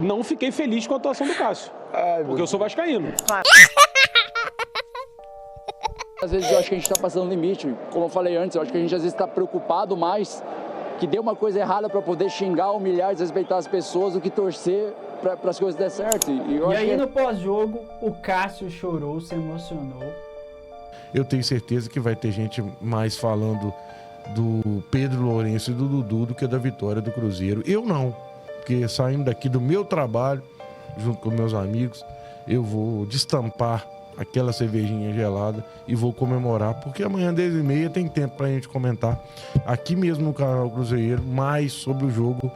Não fiquei feliz com a atuação do Cássio, porque eu sou vascaíno. Às vezes eu acho que a gente está passando limite, como eu falei antes, eu acho que a gente às vezes está preocupado mais que deu uma coisa errada para poder xingar, humilhar, desrespeitar as pessoas do que torcer para as coisas darem certo. E aí no pós-jogo, o Cássio chorou, se emocionou. Eu tenho certeza que vai ter gente mais falando do Pedro Lourenço e do Dudu do que da vitória do Cruzeiro. Eu não, porque saindo daqui do meu trabalho, junto com meus amigos, eu vou destampar aquela cervejinha gelada e vou comemorar, porque amanhã 10h30 tem tempo pra gente comentar aqui mesmo no canal Cruzeiro mais sobre o jogo.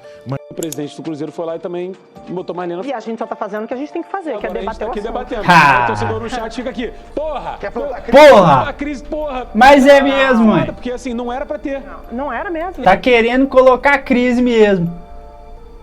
O presidente do Cruzeiro foi lá e também botou mais lenha. E a gente só tá fazendo o que a gente tem que fazer, que é debater o assunto. Debatendo. O torcedor no chat fica aqui. Porra! Porra! A crise, porra! Mas é mesmo, mãe. Porque assim, não era pra ter. Não era mesmo. Tá querendo colocar crise mesmo.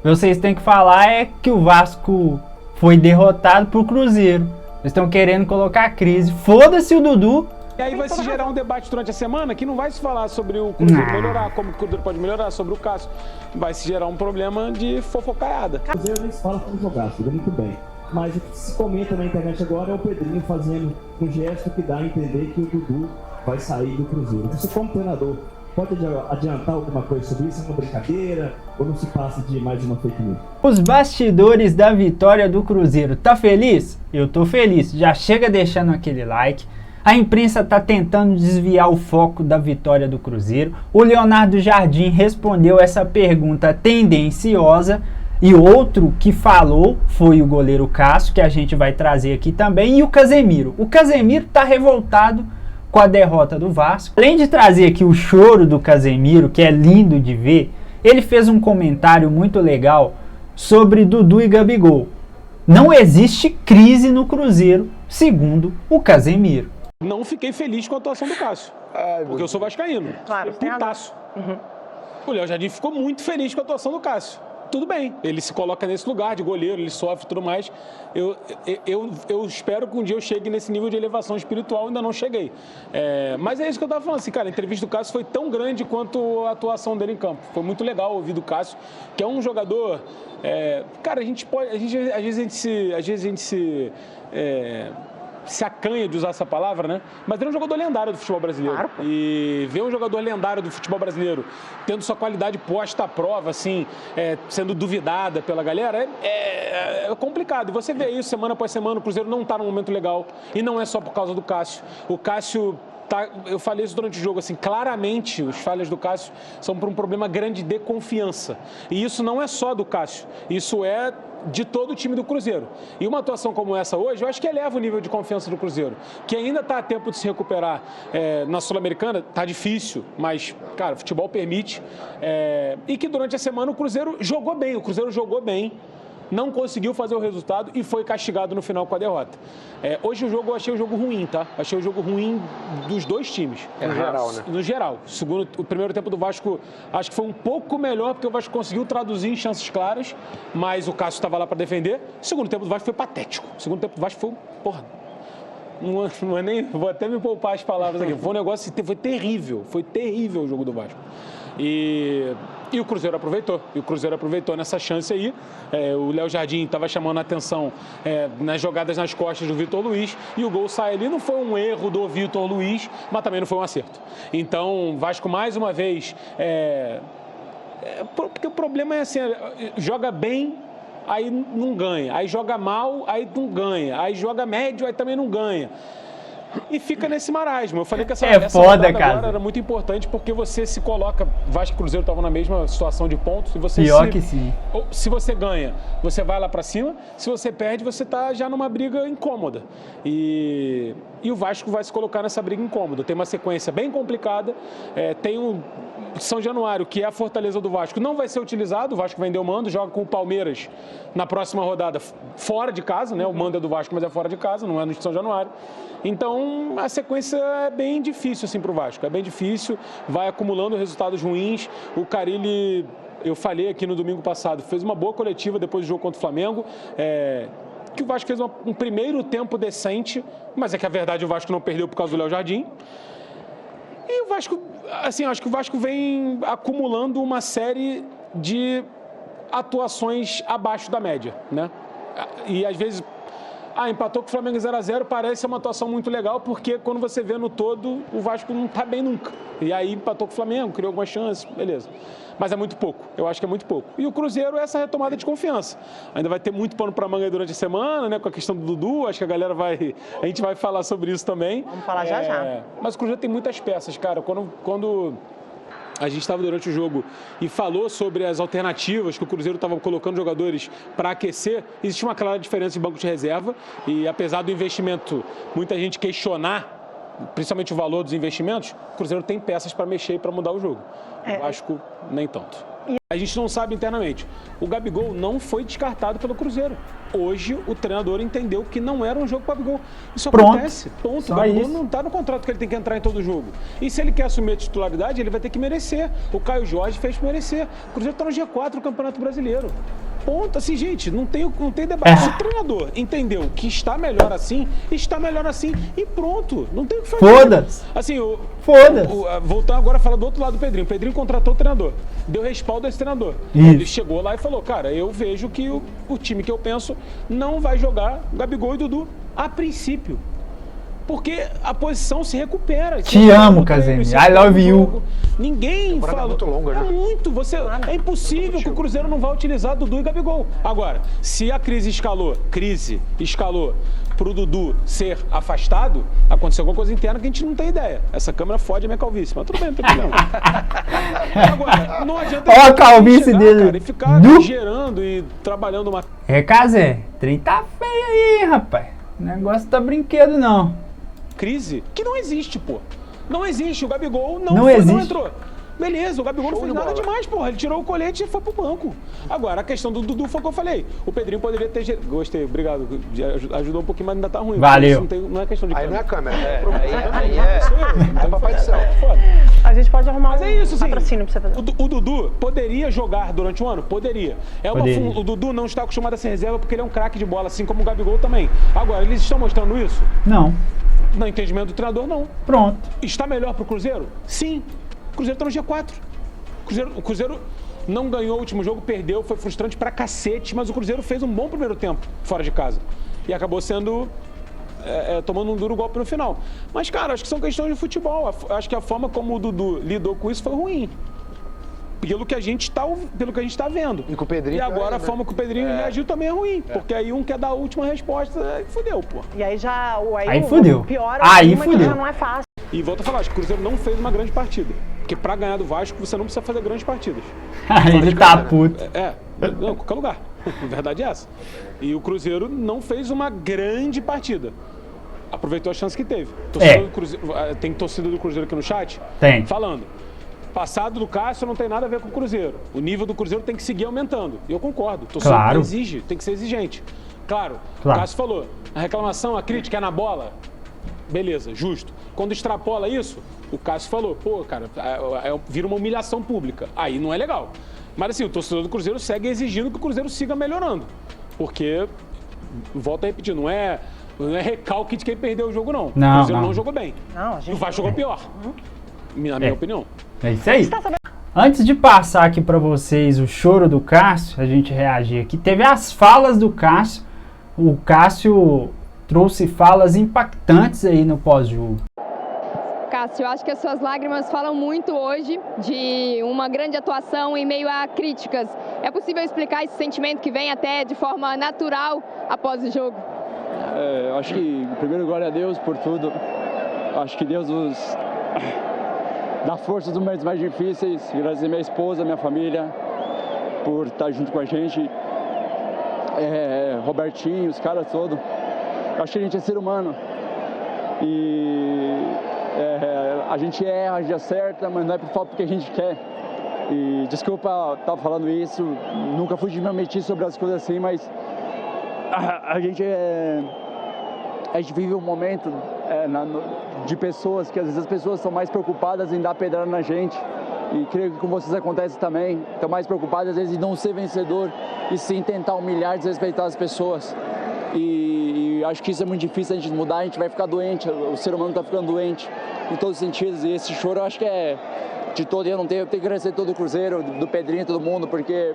Vocês têm que falar é que o Vasco foi derrotado pro Cruzeiro. Eles estão querendo colocar crise. Foda-se o Dudu. E aí vai se gerar um debate durante a semana que não vai se falar sobre o Cruzeiro melhorar, como o Cruzeiro pode melhorar, sobre o Cássio. Vai se gerar um problema de fofocaiada. O Cruzeiro nem se fala como jogar, se muito bem. Mas o que se comenta na internet agora é o Pedrinho fazendo um gesto que dá a entender que o Dudu vai sair do Cruzeiro. Você, como treinador, pode adiantar alguma coisa sobre isso? É uma brincadeira? Ou não se passa de mais uma fake news? Os bastidores da vitória do Cruzeiro. Tá feliz? Eu tô feliz. Já chega deixando aquele like. A imprensa tá tentando desviar o foco da vitória do Cruzeiro. O Leonardo Jardim respondeu essa pergunta tendenciosa. E outro que falou foi o goleiro Cássio, que a gente vai trazer aqui também. E o Casemiro. O Casemiro tá revoltado com a derrota do Vasco. Além de trazer aqui o choro do Casemiro, que é lindo de ver, ele fez um comentário muito legal sobre Dudu e Gabigol. Não existe crise no Cruzeiro, segundo o Casemiro. Não fiquei feliz com a atuação do Cássio, porque eu sou vascaíno. Claro, tem putaço. O Léo Jardim ficou muito feliz com a atuação do Cássio. Tudo bem, ele se coloca nesse lugar de goleiro, ele sofre e tudo mais. Eu espero que um dia eu chegue nesse nível de elevação espiritual, ainda não cheguei. Mas é isso que eu estava falando, assim, cara, a entrevista do Cássio foi tão grande quanto a atuação dele em campo. Foi muito legal ouvir do Cássio, que é um jogador... cara, às vezes a gente se acanha de usar essa palavra, né? Mas ele é um jogador lendário do futebol brasileiro. Claro. E ver um jogador lendário do futebol brasileiro tendo sua qualidade posta à prova, assim, sendo duvidada pela galera, é complicado. E você vê isso semana após semana, o Cruzeiro não está num momento legal. E não é só por causa do Cássio. O Cássio... eu falei isso durante o jogo, assim, claramente as falhas do Cássio são por um problema grande de confiança. E isso não é só do Cássio, isso é de todo o time do Cruzeiro. E uma atuação como essa hoje, eu acho que eleva o nível de confiança do Cruzeiro, que ainda está a tempo de se recuperar. Na Sul-Americana está difícil, mas, cara, o futebol permite. E que durante a semana o Cruzeiro jogou bem, não conseguiu fazer o resultado e foi castigado no final com a derrota. Hoje eu achei o jogo ruim, tá? Achei o jogo ruim dos dois times. No geral, né? No geral. O primeiro tempo do Vasco, acho que foi um pouco melhor, porque o Vasco conseguiu traduzir em chances claras, mas o Cássio estava lá para defender. O segundo tempo do Vasco foi patético. O segundo tempo do Vasco foi, porra... Não é nem, vou até me poupar as palavras aqui. Foi um negócio, foi terrível o jogo do Vasco. E o Cruzeiro aproveitou nessa chance aí. O Léo Jardim estava chamando a atenção nas jogadas nas costas do Vitor Luiz, e o gol sai ali. Não foi um erro do Vitor Luiz, mas também não foi um acerto. Então, Vasco mais uma vez... porque o problema é assim, joga bem, aí não ganha. Aí joga mal, aí não ganha. Aí joga médio, aí também não ganha. E fica nesse marasmo. Eu falei que essa foda, cara. Agora era muito importante, porque você se coloca... Vasco e Cruzeiro estavam na mesma situação de pontos. E você que sim. Se você ganha, você vai lá pra cima. Se você perde, você tá já numa briga incômoda. E o Vasco vai se colocar nessa briga incômoda. Tem uma sequência bem complicada. Tem um São Januário, que é a fortaleza do Vasco, não vai ser utilizado. O Vasco vendeu o mando, joga com o Palmeiras na próxima rodada fora de casa, né? O mando é do Vasco, mas é fora de casa, não é no São Januário. Então, a sequência é bem difícil assim para o Vasco, é bem difícil, vai acumulando resultados ruins. O Carille, eu falei aqui no domingo passado, fez uma boa coletiva depois do jogo contra o Flamengo, que o Vasco fez um primeiro tempo decente, mas é que a verdade o Vasco não perdeu por causa do Léo Jardim. E o Vasco, assim, acho que o Vasco vem acumulando uma série de atuações abaixo da média, né? E às vezes, empatou com o Flamengo 0-0, parece uma atuação muito legal, porque quando você vê no todo, o Vasco não tá bem nunca. E aí empatou com o Flamengo, criou algumas chances, beleza. Mas é muito pouco, eu acho que é muito pouco. E o Cruzeiro é essa retomada de confiança. Ainda vai ter muito pano para manga durante a semana, né, com a questão do Dudu, acho que a gente vai falar sobre isso também. Vamos falar já. Mas o Cruzeiro tem muitas peças, cara. Quando a gente estava durante o jogo e falou sobre as alternativas que o Cruzeiro estava colocando jogadores para aquecer, existe uma clara diferença em banco de reserva e apesar do investimento, muita gente questionar, principalmente o valor dos investimentos, o Cruzeiro tem peças para mexer e para mudar o jogo. O Vasco, nem tanto. A gente não sabe internamente. O Gabigol não foi descartado pelo Cruzeiro. Hoje, o treinador entendeu que não era um jogo para o Gabigol. Isso acontece. Ponto. O Gabigol não está no contrato que ele tem que entrar em todo jogo. E se ele quer assumir a titularidade, ele vai ter que merecer. O Caio Jorge fez merecer. O Cruzeiro está no G4 do Campeonato Brasileiro. Ponto. Assim, gente, não tem debate. Se o treinador entendeu que está melhor assim e pronto. Não tem o que fazer. Foda-se. Assim, Foda-se. Voltando agora a falar do outro lado do Pedrinho. O Pedrinho contratou o treinador. Deu respaldo a esse treinador. Isso. Ele chegou lá e falou, cara, eu vejo que o time que eu penso não vai jogar Gabigol e Dudu a princípio. Porque a posição se recupera. Te amo, Casemiro. I love you. Ninguém fala. É muito longa, né? É muito. É impossível que o Cruzeiro não vá utilizar Dudu e Gabigol. Agora, se a crise escalou pro Dudu ser afastado, aconteceu alguma coisa interna que a gente não tem ideia. Essa câmera fode a minha calvície, mas tudo bem, não tem problema. Agora, não adianta Ó a calvície dele. Cara, e ficar gerando e trabalhando uma... Casé, trem tá feio aí, rapaz. O negócio tá brinquedo, não. Crise que não existe, pô. Não existe. O Gabigol não entrou. Beleza, o Gabigol não fez nada demais, porra. Ele tirou o colete e foi pro banco. Agora, a questão do Dudu foi o que eu falei. O Pedrinho poderia ter... Gostei, obrigado. Ajudou um pouquinho, mas ainda tá ruim. Valeu. Não é questão de câmera. Aí não é câmera. Aí é papai do céu. Foda. A gente pode arrumar Mas é isso, sim. patrocínio pra você fazer. O Dudu poderia jogar durante o ano? Poderia. Poderia. O Dudu não está acostumado a ser reserva porque ele é um craque de bola, assim como o Gabigol também. Agora, eles estão mostrando isso? Não. No entendimento do treinador, não. Pronto. Está melhor pro Cruzeiro? Sim. O Cruzeiro tá no G4. O Cruzeiro não ganhou o último jogo, perdeu, foi frustrante pra cacete, mas o Cruzeiro fez um bom primeiro tempo fora de casa. E acabou sendo... tomando um duro golpe no final. Mas, cara, acho que são questões de futebol. Acho que a forma como o Dudu lidou com isso foi ruim. Pelo que a gente tá vendo. E com o Pedrinho. E agora a forma que o Pedrinho reagiu também é ruim. Porque aí um quer dar a última resposta e fudeu, pô. E aí já... Aí fudeu. Pior Aí que fudeu. já não é fácil. E volto a falar, acho que o Cruzeiro não fez uma grande partida. Porque pra ganhar do Vasco, você não precisa fazer grandes partidas. Ele tá puto. Não, qualquer lugar. A verdade é essa. E o Cruzeiro não fez uma grande partida. Aproveitou a chance que teve. Tem torcida do Cruzeiro aqui no chat? Tem. Falando. Passado do Cássio não tem nada a ver com o Cruzeiro. O nível do Cruzeiro tem que seguir aumentando. E eu concordo. Torcedor Claro. tem que ser exigente. Claro. O Cássio falou, a reclamação, a crítica é na bola. Beleza, justo. Quando extrapola isso, o Cássio falou, pô, cara, vira uma humilhação pública. Aí não é legal. Mas assim, o torcedor do Cruzeiro segue exigindo que o Cruzeiro siga melhorando. Porque, volto a repetir, não é recalque de quem perdeu o jogo, não. Não, o Cruzeiro não. não jogou bem. Não, a gente... O Vasco jogou pior. Na minha opinião. É isso aí. Antes de passar aqui pra vocês o choro do Cássio, a gente reagir aqui, teve as falas do Cássio. O Cássio trouxe falas impactantes aí no pós-jogo. Cássio, eu acho que as suas lágrimas falam muito hoje de uma grande atuação em meio a críticas. É possível explicar esse sentimento que vem até de forma natural após o jogo? Acho que, primeiro, glória a Deus por tudo. Acho que Deus nos dá força nos momentos mais difíceis. Agradecer minha esposa, minha família, por estar junto com a gente. Robertinho, os caras todos. Acho que a gente é ser humano. E a gente erra, a gente acerta, mas não é por falta do que a gente quer. E desculpa estar falando isso, nunca fui de me meter sobre as coisas assim, mas a gente vive um momento de pessoas que às vezes as pessoas estão mais preocupadas em dar pedrada na gente. E creio que com vocês acontece também. Estão mais preocupadas às vezes em não ser vencedor e sim tentar humilhar e desrespeitar as pessoas. E acho que isso é muito difícil a gente mudar, a gente vai ficar doente, o ser humano está ficando doente em todos os sentidos. E esse choro eu acho que é de todo, eu tenho que agradecer todo o Cruzeiro, do Pedrinho, todo mundo, porque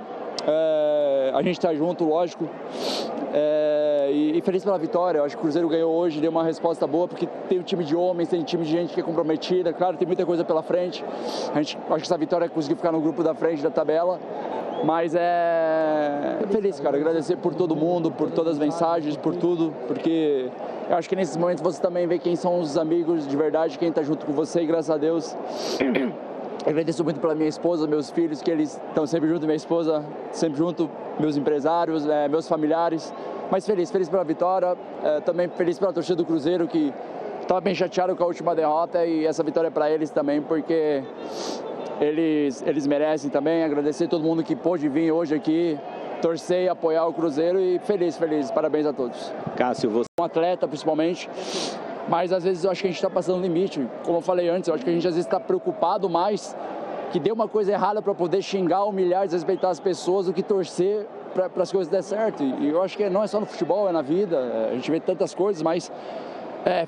A gente está junto, lógico. E feliz pela vitória. Eu acho que o Cruzeiro ganhou hoje, deu uma resposta boa, porque tem um time de homens, tem um time de gente que é comprometida. Claro, tem muita coisa pela frente. Acho que essa vitória conseguiu ficar no grupo da frente da tabela. Mas feliz, cara. Agradecer por todo mundo, por todas as mensagens, por tudo. Porque eu acho que nesses momentos você também vê quem são os amigos de verdade, quem está junto com você. E graças a Deus, eu agradeço muito pela minha esposa, meus filhos, que eles estão sempre junto, minha esposa sempre junto, meus empresários, meus familiares. Mas feliz pela vitória, também feliz pela torcida do Cruzeiro, que estava bem chateado com a última derrota, e essa vitória é para eles também, porque eles merecem também. Agradecer a todo mundo que pôde vir hoje aqui, torcer e apoiar o Cruzeiro, e feliz, parabéns a todos. Cássio, você... Um atleta principalmente, mas às vezes eu acho que a gente está passando limite. Como eu falei antes, eu acho que a gente às vezes está preocupado mais que dê uma coisa errada para poder xingar, humilhar, desrespeitar as pessoas, do que torcer para as coisas der certo. E eu acho que não é só no futebol, é na vida. A gente vê tantas coisas, mas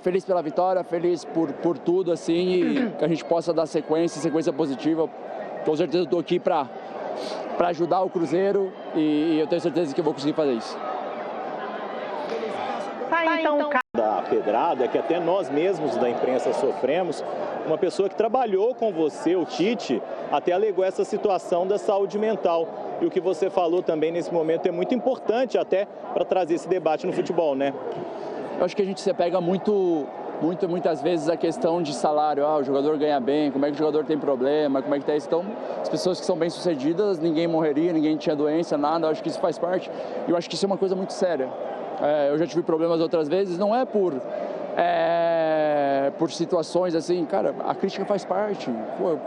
feliz pela vitória, feliz por tudo, assim, e que a gente possa dar sequência positiva. Com certeza eu estou aqui para ajudar o Cruzeiro, e eu tenho certeza que eu vou conseguir fazer isso. Então, Da pedrada, que até nós mesmos da imprensa sofremos, uma pessoa que trabalhou com você, o Tite, até alegou essa situação da saúde mental. E o que você falou também nesse momento é muito importante até para trazer esse debate no futebol, né? Eu acho que a gente se apega muitas vezes a questão de salário. O jogador ganha bem, como é que o jogador tem problema, como é que tá isso. Então, as pessoas que são bem-sucedidas, ninguém morreria, ninguém tinha doença, nada. Eu acho que isso faz parte. E eu acho que isso é uma coisa muito séria. Eu já tive problemas outras vezes, não é por situações assim, cara, a crítica faz parte.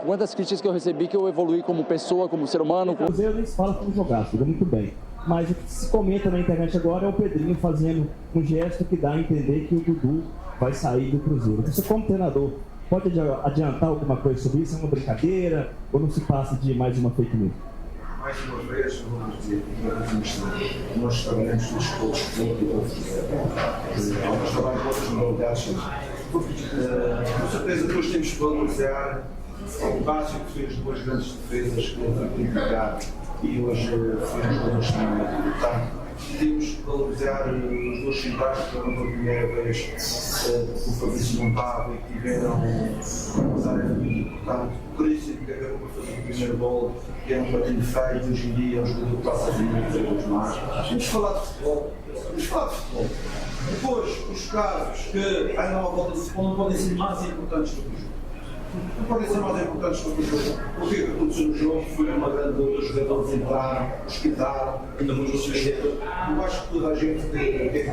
Quantas críticas que eu recebi, que eu evoluí como pessoa, como ser humano. O Cruzeiro nem se fala como jogar, jogou muito bem. Mas o que se comenta na internet agora é o Pedrinho fazendo um gesto que dá a entender que o Dudu vai sair do Cruzeiro. Você, como treinador, pode adiantar alguma coisa sobre isso? É uma brincadeira ou não se passa de mais uma fake news? Mais uma vez, vamos dizer, nós trabalhamos todos com alguns trabalham com outras modalidades. Com certeza que nós temos que valorizar o básico que fez duas grandes defesas que eu fui criticar, e hoje fez duas portanto, temos que valorizar os dois centrais que foram pela primeira vez o Fabrício Montado e que tiveram uma área muito importante. Por isso que acabou por fazer o primeiro gol, que é um batendo feio, hoje em dia é um jogador que passa a vir muitos erros mais. Vamos falar de futebol. Depois, os casos que andam à volta do futebol não podem ser mais importantes do que o jogo. Não podem ser mais importantes do que o jogo. O que aconteceu no jogo foi uma grande luta, os jogadores entraram, os quitaram, ainda muito o seu. Eu acho que toda a gente tem